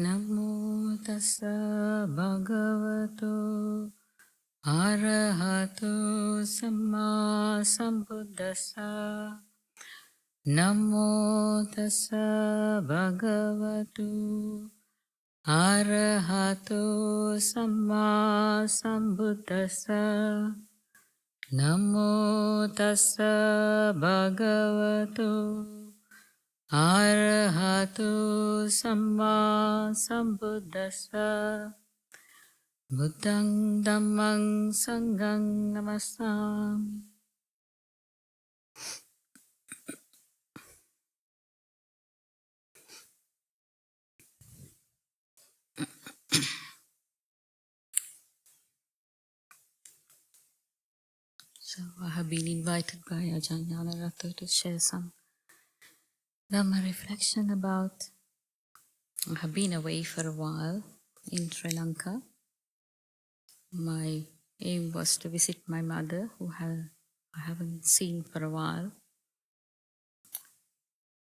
Namo tassa bhagavato arahato samma sambuddhassa. Namo tassa bhagavato arahato samma sambuddhassa. Namo tassa bhagavato arahato samma sambuddhassa. Buddhang dhammang sanghang namasami. So I have been invited by Ajahn Khemaka to share some Dhamma reflection about. I have been away for a while in Sri Lanka. My aim was to visit my mother, who I haven't seen for a while.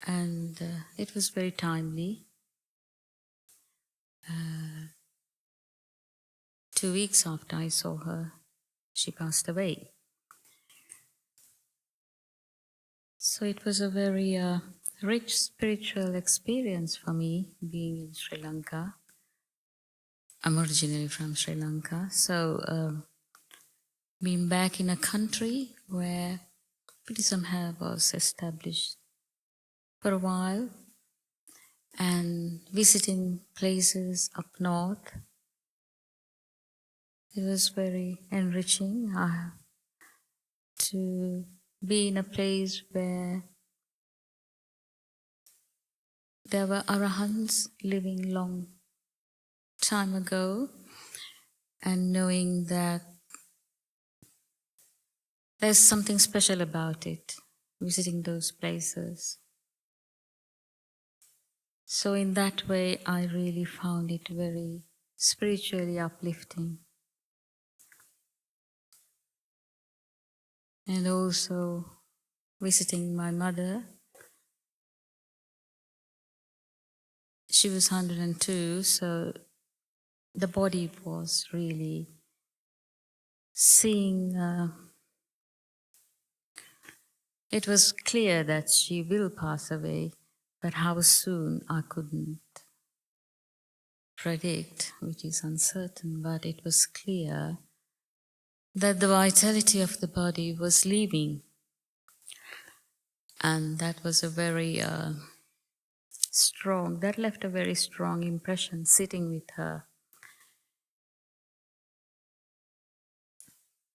And it was very timely. 2 weeks after I saw her, she passed away. So it was a very rich spiritual experience for me being in Sri Lanka. I'm originally from Sri Lanka, so being back in a country where Buddhism was established for a while, and visiting places up north, it was very enriching to be in a place where there were arahants living long time ago, and knowing that there's something special about it, visiting those places. So in that way, I really found it very spiritually uplifting. And also visiting my mother. She was 102, so the body was really seeing. It was clear that she will pass away, but how soon I couldn't predict, which is uncertain, but it was clear that the vitality of the body was leaving. And that was a very that left a very strong impression sitting with her.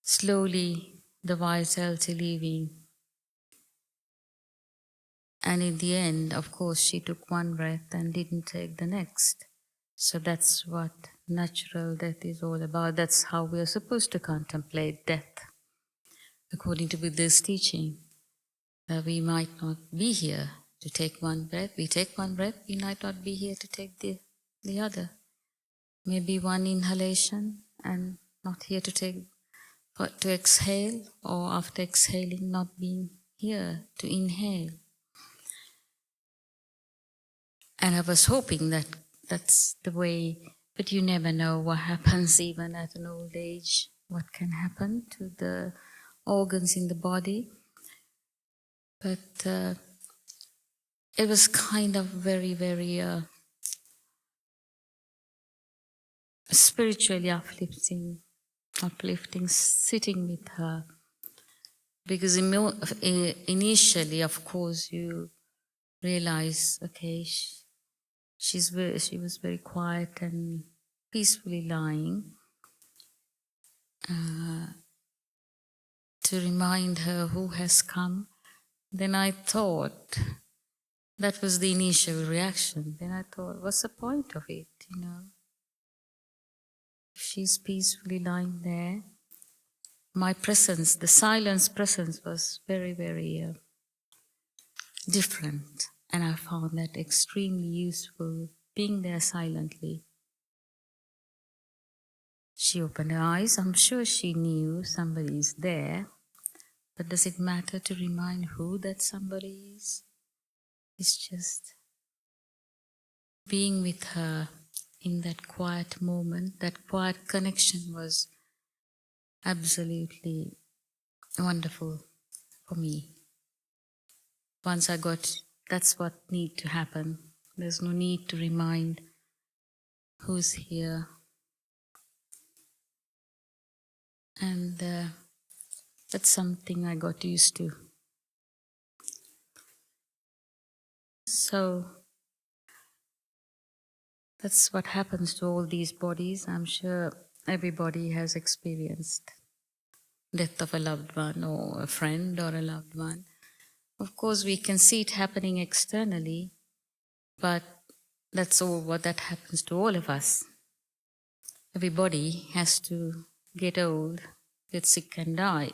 Slowly, the vitality leaving. And in the end, of course, she took one breath and didn't take the next. So that's what natural death is all about. That's how we are supposed to contemplate death, according to Buddha's teaching. That we might not be here to take one breath. We take one breath, we might not be here to take the other. Maybe one inhalation and not here to exhale, or after exhaling not being here to inhale. And I was hoping that that's the way, but you never know what happens even at an old age, what can happen to the organs in the body. But it was kind of very, very spiritually uplifting, sitting with her. Because initially, of course, you realize, okay, she was very quiet and peacefully lying. To remind her who has come. Then I thought, that was the initial reaction. Then I thought, what's the point of it, If she's peacefully lying there, my presence, the silence presence was very, very different. And I found that extremely useful, being there silently. She opened her eyes. I'm sure she knew somebody is there. But does it matter to remind who that somebody is? It's just being with her in that quiet moment, that quiet connection was absolutely wonderful for me. Once I got, that's what need to happen. There's no need to remind who's here. And that's something I got used to. So that's what happens to all these bodies. I'm sure everybody has experienced death of a loved one or a friend or a loved one. Of course, we can see it happening externally, but that's all what that happens to all of us. Everybody has to get old, get sick and die.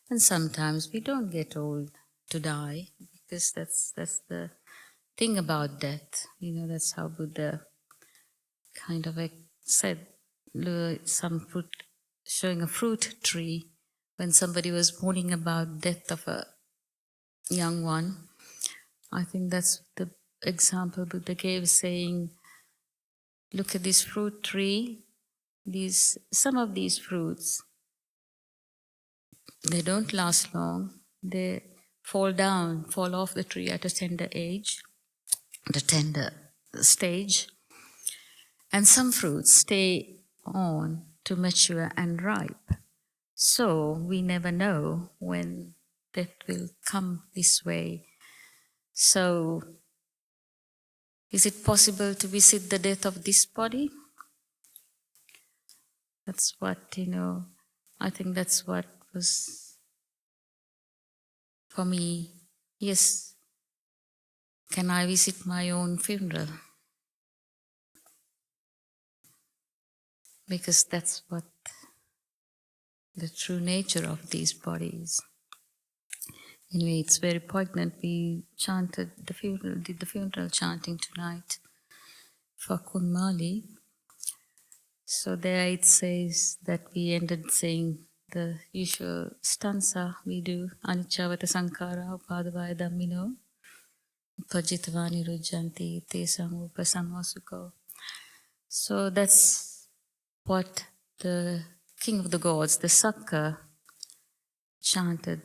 And sometimes we don't get old to die, because that's the thing about death. That's how Buddha kind of said, some fruit, showing a fruit tree, when somebody was warning about death of a young one. I think that's the example Buddha gave, saying, look at this fruit tree, some of these fruits, they don't last long. They fall off the tree at a tender stage. And some fruits stay on to mature and ripe. So we never know when death will come this way. So is it possible to visit the death of this body? That's what, I think that's what was for me. Yes, can I visit my own funeral? Because that's what the true nature of these bodies. Anyway, it's very poignant. We did the funeral chanting tonight for Kunmali. So there it says that we ended saying the usual stanza we do, Anichavata Sankara Upadavaya Dhammino Pajitvani Rujjanti Te Samupasamaasuko. So that's what the King of the Gods, the Sakka, chanted,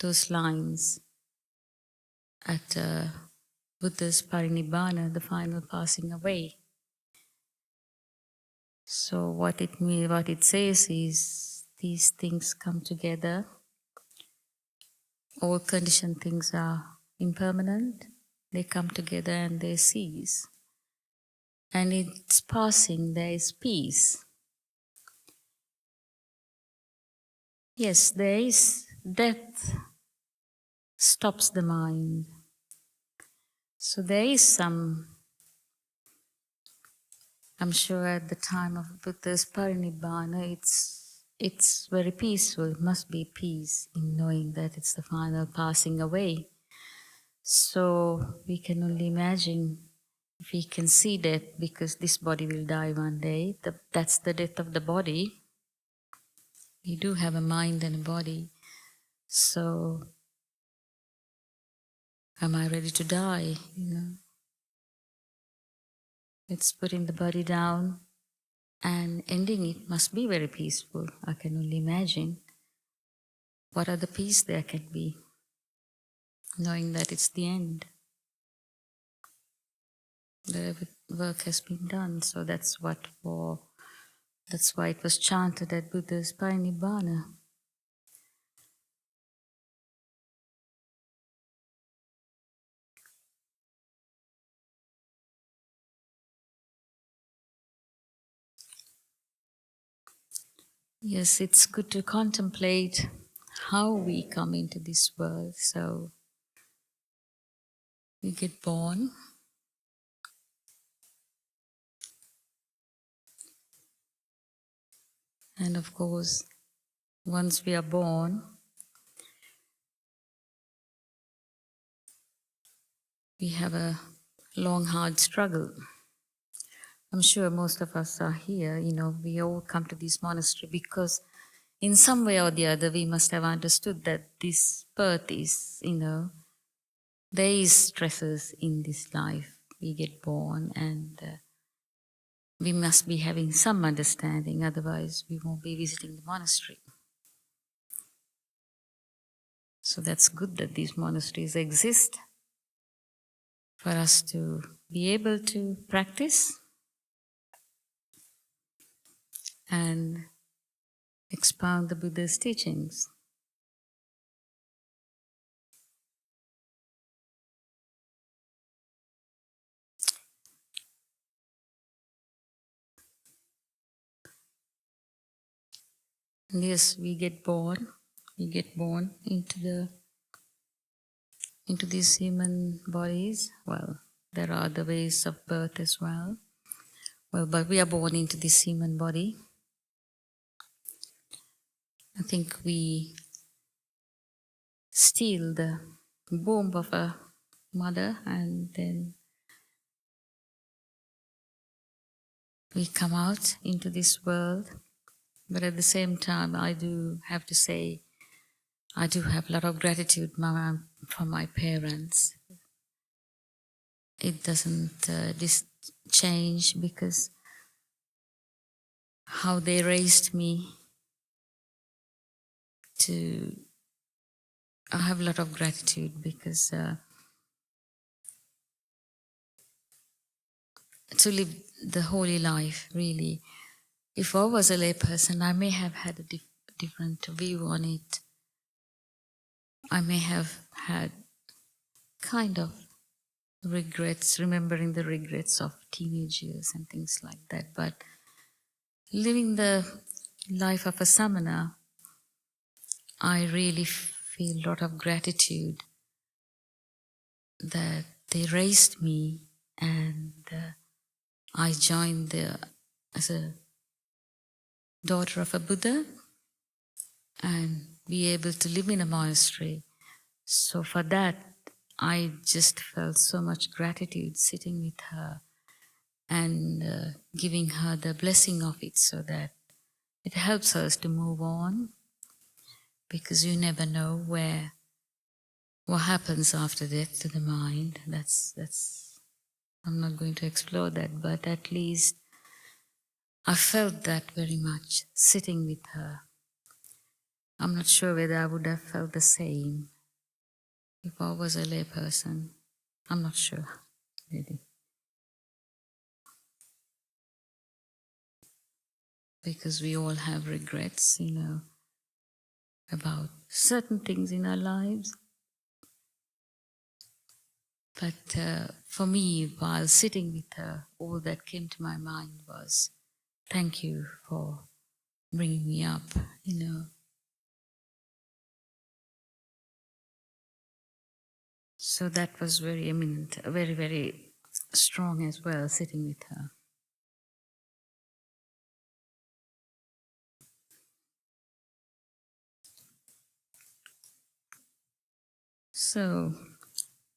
those lines at Buddha's Parinibbana, the final passing away. So what it says is, these things come together. All conditioned things are impermanent. They come together and they cease. And in its passing, there is peace. Yes, there is death, stops the mind. So there is some, I'm sure at the time of Buddha's Parinibbana, it's very peaceful. It must be peace in knowing that it's the final passing away. So we can only imagine if we can see death, because this body will die one day. That's the death of the body. We do have a mind and a body. So am I ready to die? It's putting the body down and ending it must be very peaceful. I can only imagine what other peace there can be, knowing that it's the end. The work has been done. So that's why it was chanted at Buddha's Parinibbana. Yes, it's good to contemplate how we come into this world. So we get born. And of course, once we are born, we have a long, hard struggle. I'm sure most of us are here, we all come to this monastery because in some way or the other, we must have understood that this birth is, there is stresses in this life. We get born and we must be having some understanding, otherwise we won't be visiting the monastery. So that's good that these monasteries exist for us to be able to practice and expound the Buddha's teachings. And yes, we get born into these human bodies. Well, there are other ways of birth as well. Well, but we are born into this human body. I think we steal the womb of a mother and then we come out into this world. But at the same time, I do have to say, I do have a lot of gratitude for my parents. It doesn't change because how they raised me I have a lot of gratitude because to live the holy life, really. If I was a layperson, I may have had a different view on it. I may have had kind of regrets, remembering the regrets of teenage years and things like that. But living the life of a samana, I really feel a lot of gratitude that they raised me and I joined as a daughter of a Buddha and be able to live in a monastery. So for that, I just felt so much gratitude sitting with her and giving her the blessing of it so that it helps us to move on, because you never know what happens after death to the mind. That's I'm not going to explore that, but at least I felt that very much sitting with her. I'm not sure whether I would have felt the same if I was a layperson. I'm not sure, really. Because we all have regrets, about certain things in our lives. But for me, while sitting with her, all that came to my mind was, thank you for bringing me up, So that was very eminent, very, very strong as well, sitting with her. So,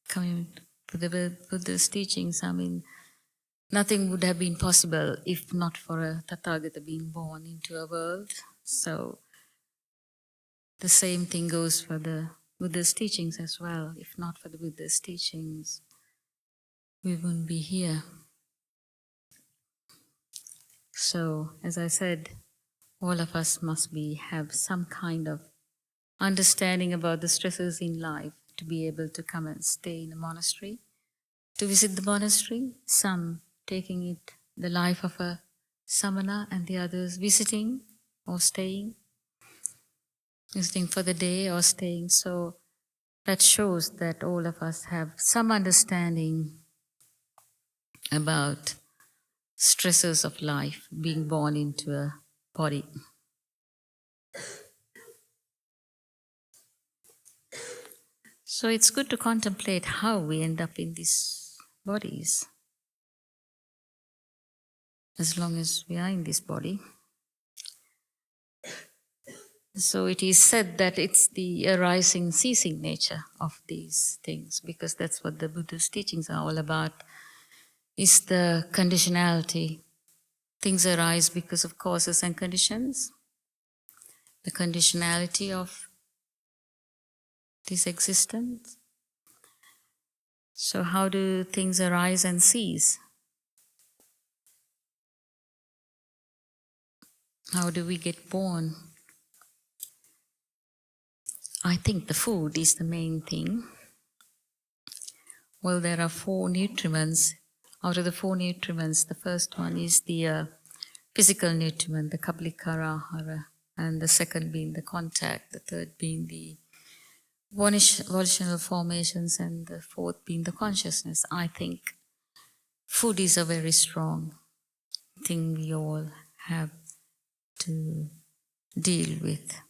coming to the Buddha's teachings, nothing would have been possible if not for a Tathagata being born into a world. So, the same thing goes for the Buddha's teachings as well. If not for the Buddha's teachings, we wouldn't be here. So, as I said, all of us must have some kind of understanding about the stresses in life to be able to come and stay in a monastery, to visit the monastery, some taking it the life of a samana and the others visiting or staying for the day or staying. So that shows that all of us have some understanding about stresses of life, being born into a body. So it's good to contemplate how we end up in these bodies, as long as we are in this body. So it is said that it's the arising, ceasing nature of these things, because that's what the Buddha's teachings are all about, is the conditionality. Things arise because of causes and conditions. The conditionality of this existence. So how do things arise and cease? How do we get born? I think the food is the main thing. Well, there are 4 nutriments. Out of the 4 nutriments, the first one is the physical nutriment, the kablikara ahara, and the second being the contact, the third being the volitional formations, and the fourth being the consciousness. I think food is a very strong thing we all have to deal with.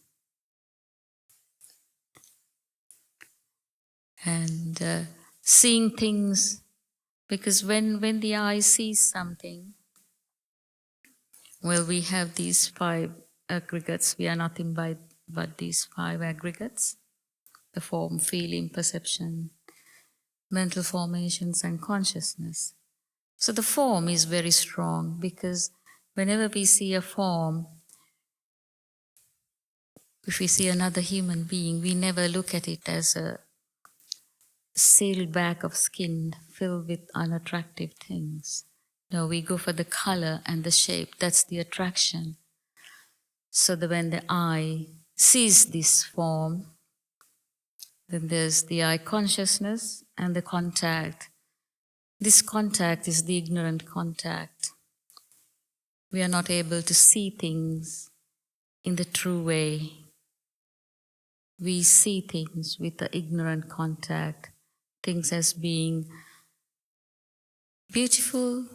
And seeing things, because when the eye sees something, well, we have these 5 aggregates. We are nothing but these 5 aggregates: the form, feeling, perception, mental formations, and consciousness. So the form is very strong, because whenever we see a form, if we see another human being, we never look at it as a sealed bag of skin filled with unattractive things. No, we go for the color and the shape. That's the attraction. So that when the eye sees this form, then there's the eye consciousness and the contact. This contact is the ignorant contact. We are not able to see things in the true way. We see things with the ignorant contact, things as being beautiful,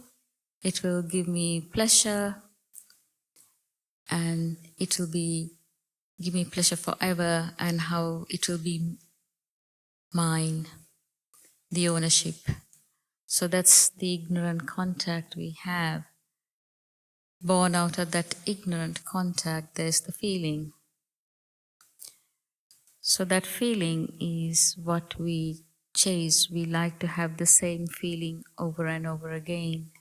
it will give me pleasure, and it will give me pleasure forever, and how it will be mine, the ownership. So that's the ignorant contact we have. Born out of that ignorant contact, there's the feeling. So that feeling is what we chase. We like to have the same feeling over and over again.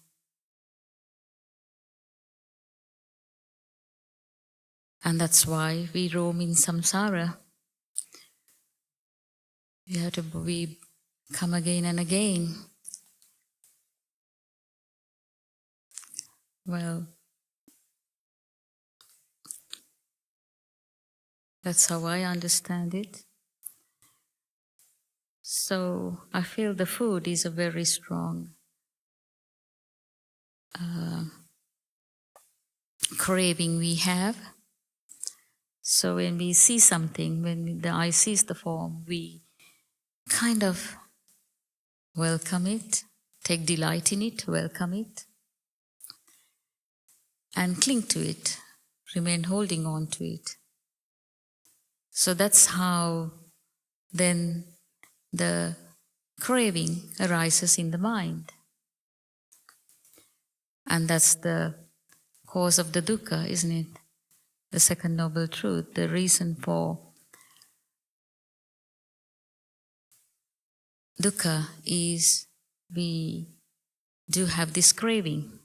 And that's why we roam in samsara. We come again and again. Well, that's how I understand it. So I feel the food is a very strong craving we have. So when we see something, when the eye sees the form, we kind of welcome it, take delight in it, welcome it, and cling to it, remain holding on to it. So that's how then the craving arises in the mind. And that's the cause of the dukkha, isn't it? The second noble truth, the reason for dukkha is we do have this craving.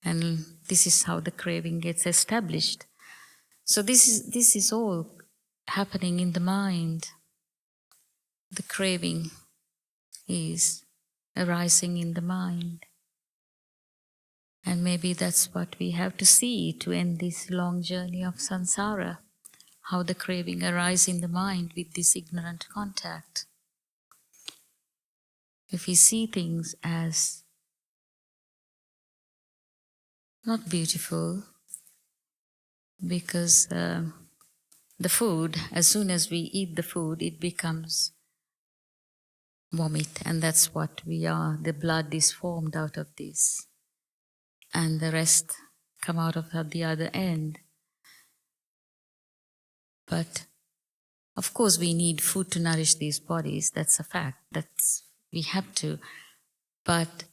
And this is how the craving gets established. So this is all happening in the mind. The craving is arising in the mind. And maybe that's what we have to see to end this long journey of samsara, how the craving arises in the mind with this ignorant contact. If we see things as not beautiful, because the food, as soon as we eat the food, it becomes vomit, and that's what we are. The blood is formed out of this, and the rest come out of the other end. But of course we need food to nourish these bodies, that's a fact, we have to. But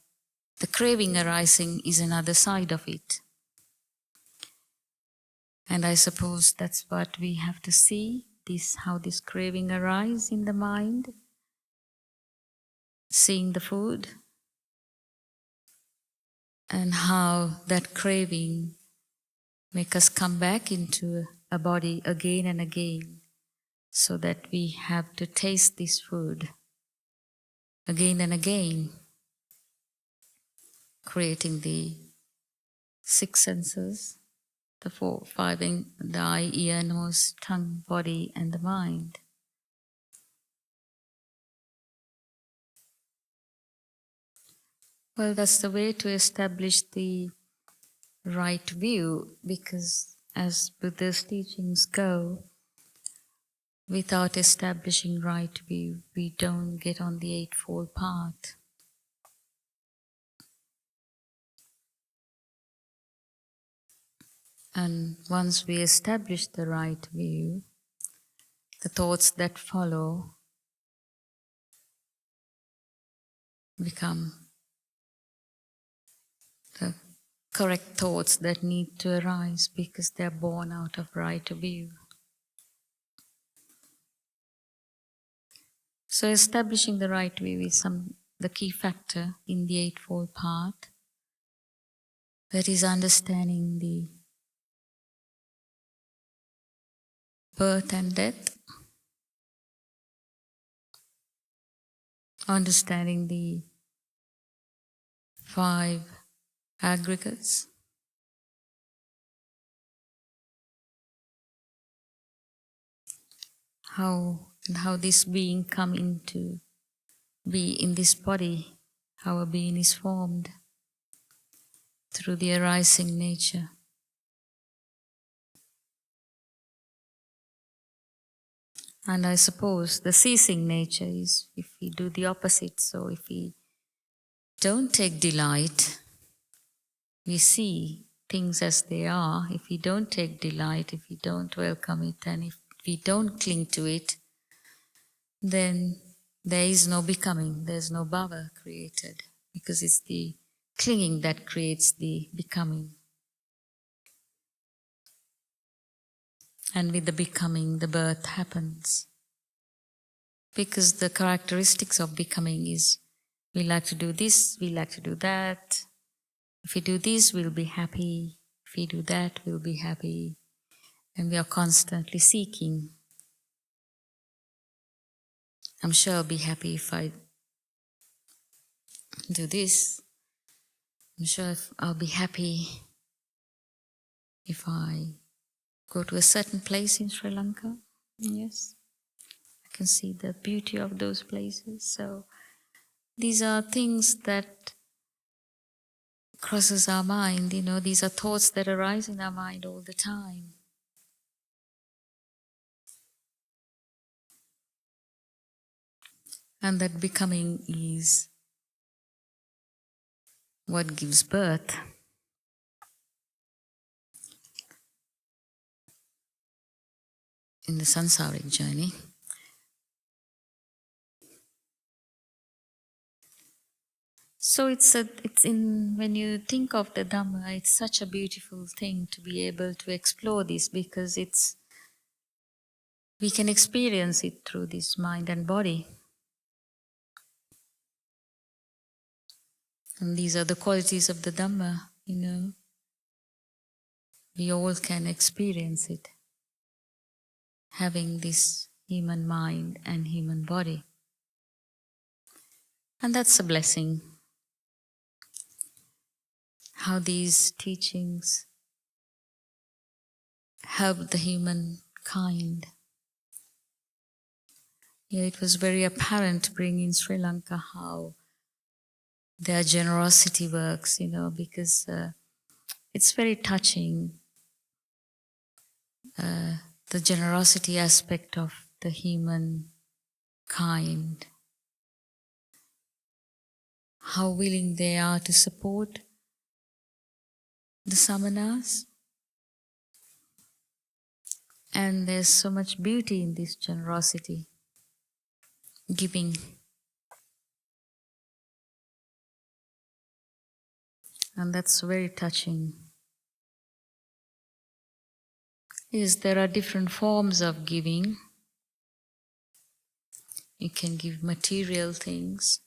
the craving arising is another side of it. And I suppose that's what we have to see, how this craving arises in the mind, seeing the food, and how that craving make us come back into a body again and again, so that we have to taste this food again and again, creating the 6 senses, the five, the eye, ear, nose, tongue, body, and the mind. Well, that's the way to establish the right view, because as Buddha's teachings go, without establishing right view, we don't get on the Eightfold Path. And once we establish the right view, the thoughts that follow become the correct thoughts that need to arise because they're born out of right view. So establishing the right view is the key factor in the Eightfold Path. That is understanding the birth and death, understanding the five aggregates, how this being come into be in this body, how a being is formed through the arising nature. And I suppose the ceasing nature is if we do the opposite. So if we don't take delight, we see things as they are. If we don't take delight, if we don't welcome it, and if we don't cling to it, then there is no becoming, there's no bhava created, because it's the clinging that creates the becoming. And with the becoming, the birth happens. Because the characteristics of becoming is, we like to do this, we like to do that. If we do this, we'll be happy. If we do that, we'll be happy. And we are constantly seeking. I'm sure I'll be happy if I do this. I'm sure I'll be happy if I go to a certain place in Sri Lanka. Yes, I can see the beauty of those places. So these are things that crosses our mind, these are thoughts that arise in our mind all the time. And that becoming is what gives birth. In the samsaric journey. So when you think of the Dhamma, it's such a beautiful thing to be able to explore this, because we can experience it through this mind and body. And these are the qualities of the Dhamma, We all can experience it, having this human mind and human body. And that's a blessing. How these teachings help the human kind. Yeah, it was very apparent bringing in Sri Lanka how their generosity works, because it's very touching, the generosity aspect of the human kind. How willing they are to support the samanas. And there's so much beauty in this generosity, giving. And that's very touching. Yes, there are different forms of giving. You can give material things.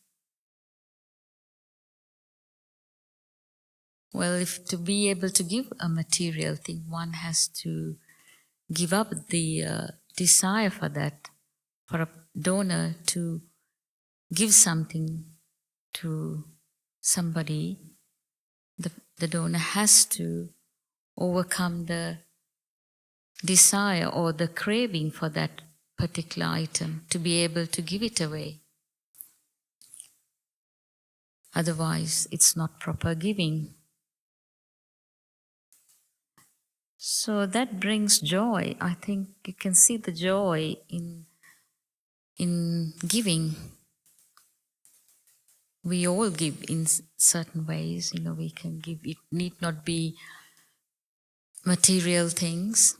Well, if to be able to give a material thing, one has to give up the desire for that, for a donor to give something to somebody. The donor has to overcome the desire or the craving for that particular item, to be able to give it away. Otherwise, it's not proper giving. So that brings joy. I think you can see the joy in giving. We all give in certain ways. We can give. It need not be material things.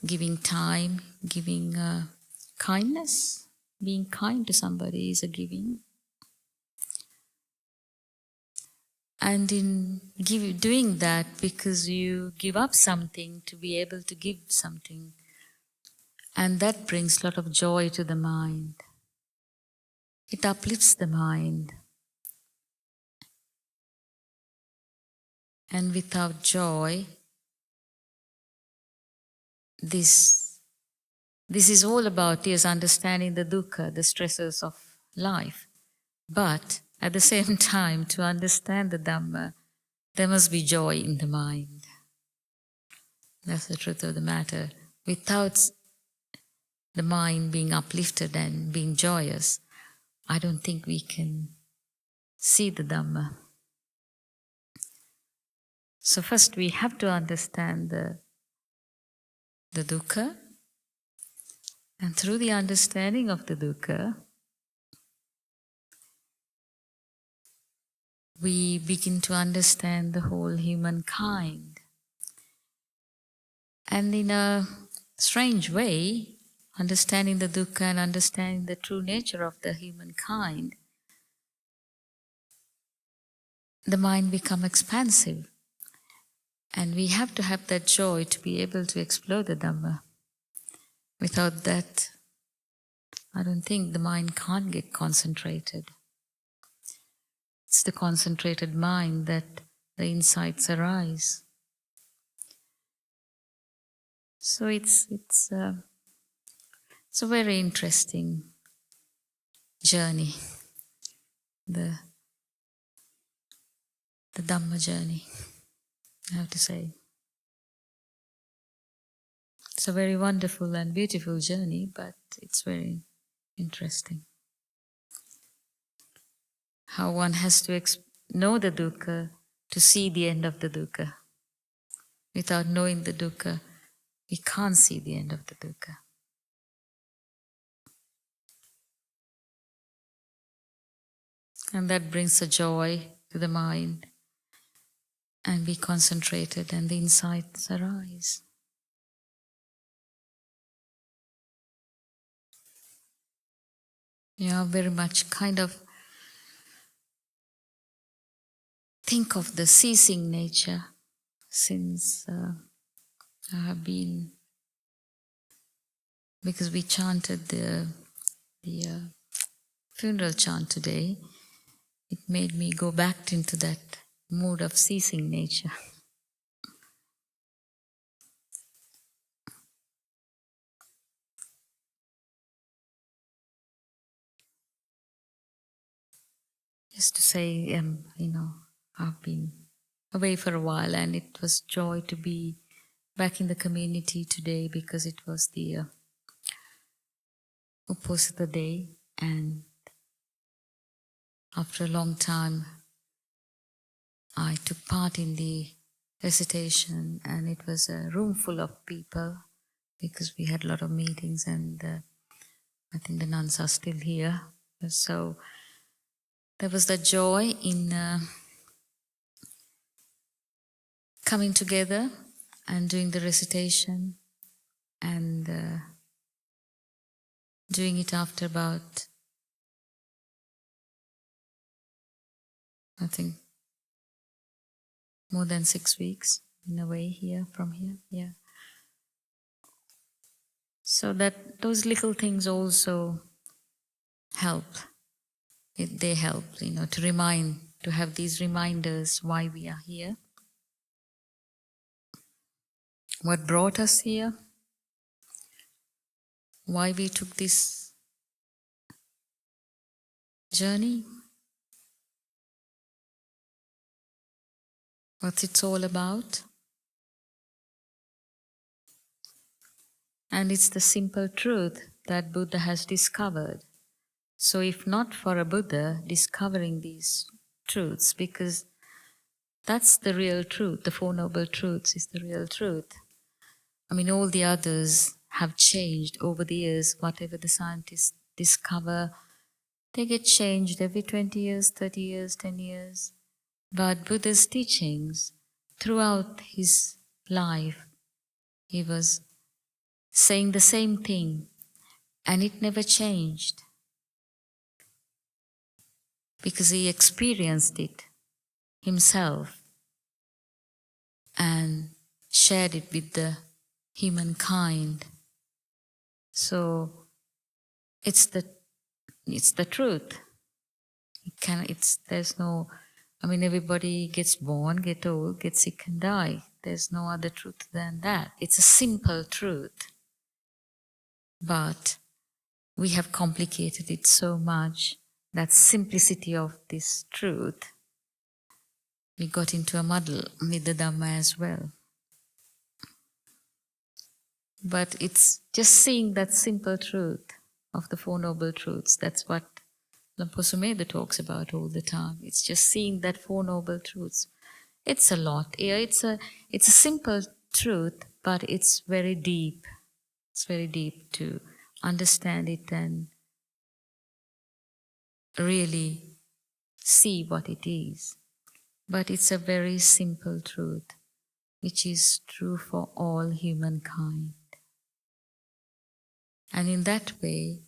Giving time, giving kindness. Being kind to somebody is a giving. And in doing that, because you give up something to be able to give something, and that brings a lot of joy to the mind. It uplifts the mind. And without joy, this is all about, yes, understanding the dukkha, the stresses of life. But at the same time, to understand the Dhamma, there must be joy in the mind. That's the truth of the matter. Without the mind being uplifted and being joyous, I don't think we can see the Dhamma. So first we have to understand the dukkha, and through the understanding of the dukkha, we begin to understand the whole humankind. And in a strange way, understanding the dukkha and understanding the true nature of the humankind, the mind becomes expansive. And we have to have that joy to be able to explore the Dhamma. Without that, I don't think the mind can't get concentrated. It's the concentrated mind that the insights arise. So it's a very interesting journey, the Dhamma journey, I have to say. It's a very wonderful and beautiful journey, but it's very interesting. How one has to know the dukkha to see the end of the dukkha. Without knowing the dukkha, we can't see the end of the dukkha. And that brings a joy to the mind, and be concentrated, and the insights arise. Very much kind of think of the ceasing nature since I have been, because we chanted the funeral chant today, it made me go back into that mood of ceasing nature. Just to say, I've been away for a while, and it was joy to be back in the community today, because it was the Uposatha day, and after a long time I took part in the recitation, and it was a room full of people because we had a lot of meetings, and I think the nuns are still here. So there was that joy in coming together and doing the recitation, and doing it after about, I think, more than 6 weeks in a way from here. Yeah. So that those little things also help. They help, to have these reminders why we are here, what brought us here, why we took this journey. what it's all about. And it's the simple truth that Buddha has discovered. So if not for a Buddha discovering these truths, because that's the real truth, the Four Noble Truths is the real truth. I mean, all the others have changed over the years. Whatever the scientists discover, they get changed every 20 years, 30 years, 10 years. But Buddha's teachings, throughout his life, he was saying the same thing, and it never changed because he experienced it himself and shared it with the humankind. So it's the truth. There's no, I mean, everybody gets born, get old, get sick and die. There's no other truth than that. It's a simple truth. But we have complicated it so much, that simplicity of this truth, we got into a muddle with the Dhamma as well. But it's just seeing that simple truth of the Four Noble Truths. That's what Lampo Sumedha talks about all the time. It's just seeing that Four Noble Truths. It's a lot. Yeah, it's a simple truth, but it's very deep. It's very deep to understand it and really see what it is. But it's a very simple truth, which is true for all humankind. And in that way,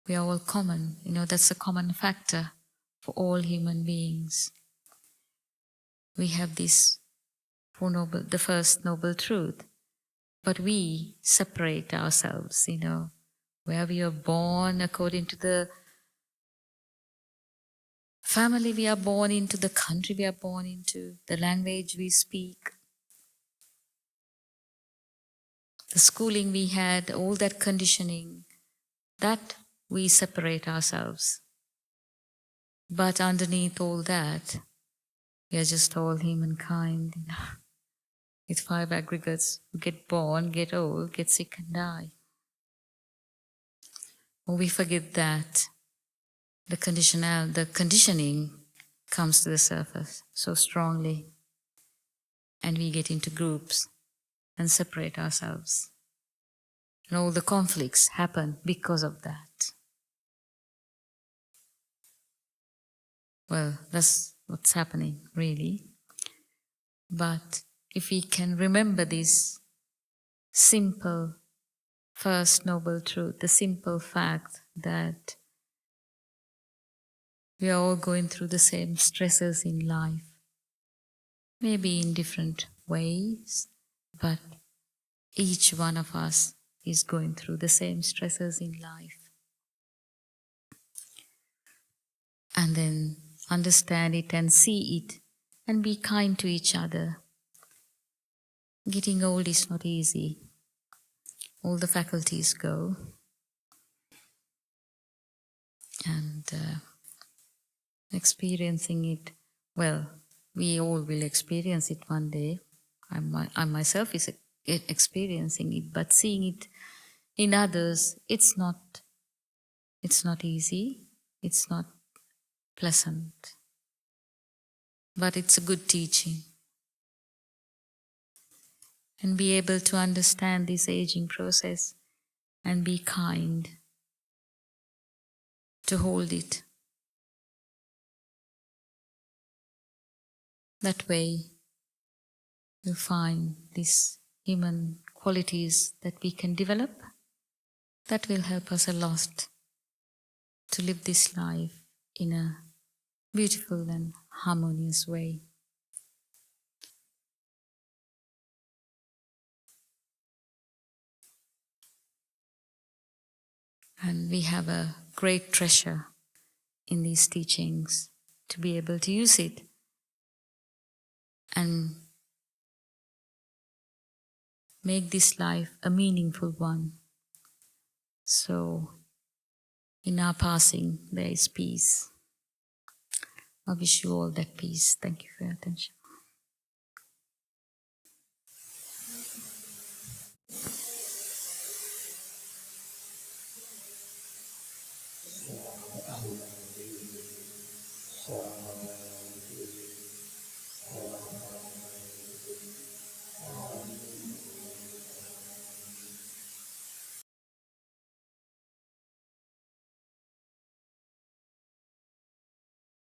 we are all common. That's a common factor for all human beings. We have this the first noble truth, but we separate ourselves, where we are born according to the family we are born into, the country we are born into, the language we speak, the schooling we had, all that conditioning, that we separate ourselves. But underneath all that, we are just all humankind, with 5 aggregates who get born, get old, get sick and die. Or we forget that the conditioning comes to the surface so strongly, and we get into groups and separate ourselves. And all the conflicts happen because of that. Well, that's what's happening, really. But if we can remember this simple first noble truth, the simple fact that we are all going through the same stresses in life, maybe in different ways, but each one of us is going through the same stresses in life. And then understand it and see it and be kind to each other. Getting old is not easy. All the faculties go. And experiencing it, well, we all will experience it one day. I myself is experiencing it, but seeing it in others, it's not easy. It's not pleasant. But it's a good teaching. And be able to understand this aging process and be kind to hold it. That way, you'll find these human qualities that we can develop that will help us a lot to live this life in a beautiful and harmonious way. And we have a great treasure in these teachings to be able to use it and make this life a meaningful one. So, in our passing, there is peace. I wish you all that peace. Thank you for your attention.